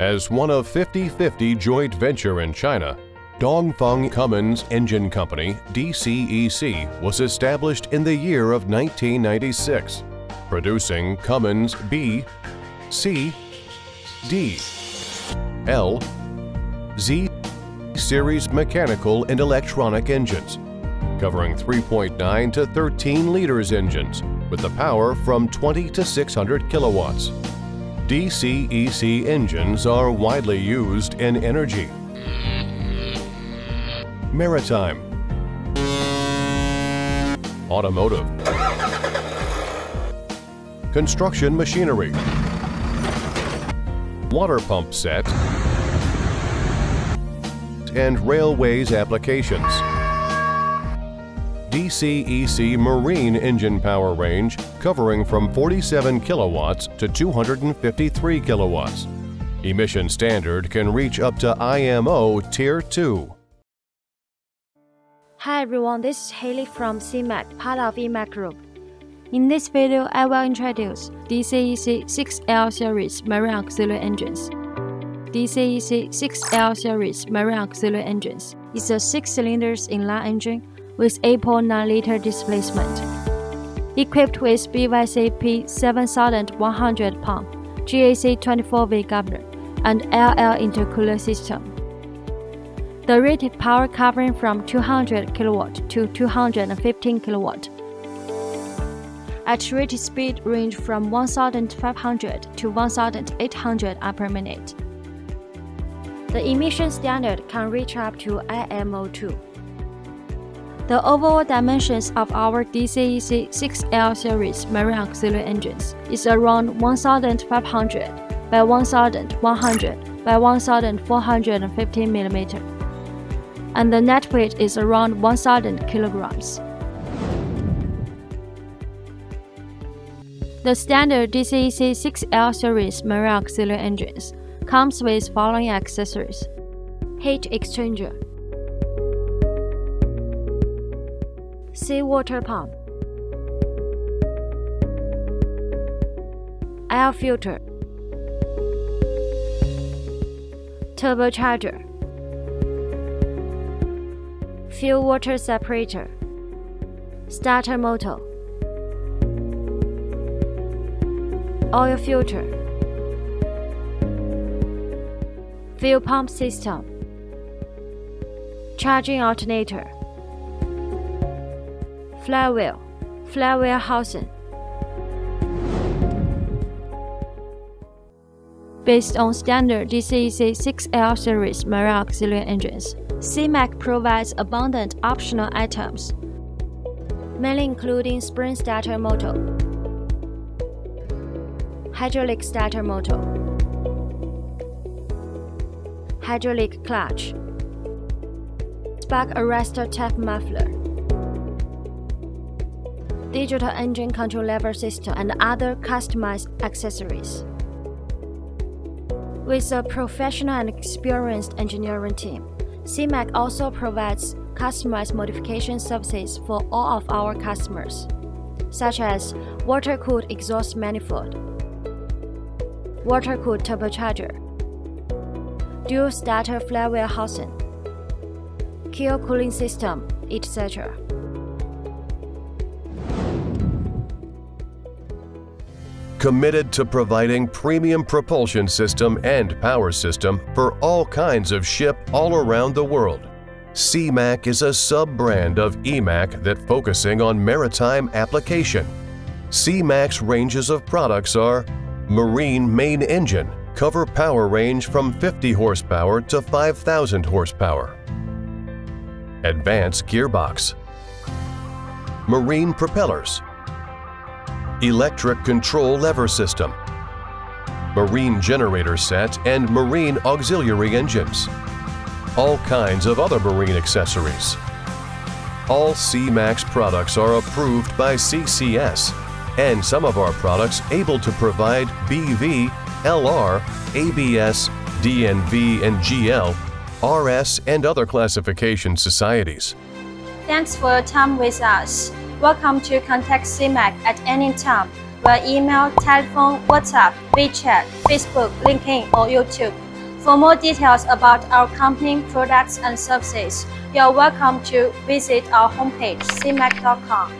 As one of 50/50 joint venture in China, Dongfeng Cummins Engine Company, DCEC, was established in the year of 1996, producing Cummins B, C, D, L, Z series mechanical and electronic engines, covering 3.9 to 13 liters engines with the power from 20 to 600 kilowatts. DCEC engines are widely used in energy, maritime, automotive, construction machinery, water pump set, and railways applications. DCEC marine engine power range covering from 47 kilowatts to 253 kilowatts. Emission standard can reach up to IMO Tier 2. Hi everyone, this is Haley from SeaMac, part of SeaMac Group. In this video, I will introduce DCEC 6L series marine auxiliary engines. DCEC 6L series marine auxiliary engines is a 6-cylinder inline engine with 8.9-liter displacement, equipped with BYC P7100 pump, GAC 24V governor, and LL intercooler system. The rated power covering from 200 kW to 215 kW. At rated speed range from 1,500 to 1,800 per minute. The emission standard can reach up to IMO 2. The overall dimensions of our DCEC 6L series marine auxiliary engines is around 1,500 by 1,100 by 1,450 mm, and the net weight is around 1,000 kilograms. The standard DCEC 6L series marine auxiliary engines comes with following accessories: heat exchanger, seawater pump, air filter, turbocharger, fuel water separator, starter motor, oil filter, fuel pump system, charging alternator, flywheel housing. Based on standard DCEC 6L series marine auxiliary engines, SeaMac provides abundant optional items, mainly including spring starter motor, hydraulic starter motor, hydraulic clutch, spark arrestor tap muffler, digital engine control lever system, and other customized accessories. With a professional and experienced engineering team, SeaMac also provides customized modification services for all of our customers, such as water-cooled exhaust manifold, water-cooled turbocharger, dual starter flywheel housing, keel cooling system, etc. Committed to providing premium propulsion system and power system for all kinds of ship all around the world. SeaMac is a sub-brand of EMAC that focusing on maritime application. SeaMac's ranges of products are marine main engine, cover power range from 50 horsepower to 5,000 horsepower. Advanced gearbox, marine propellers, electric control lever system, marine generator set and marine auxiliary engines, all kinds of other marine accessories. All SeaMac's products are approved by CCS, and some of our products able to provide BV, LR, ABS, DNV and GL, RS and other classification societies. Thanks for your time with us. Welcome to contact SeaMac at any time via email, telephone, WhatsApp, WeChat, Facebook, LinkedIn, or YouTube. For more details about our company, products, and services, you are welcome to visit our homepage, SeaMac.com.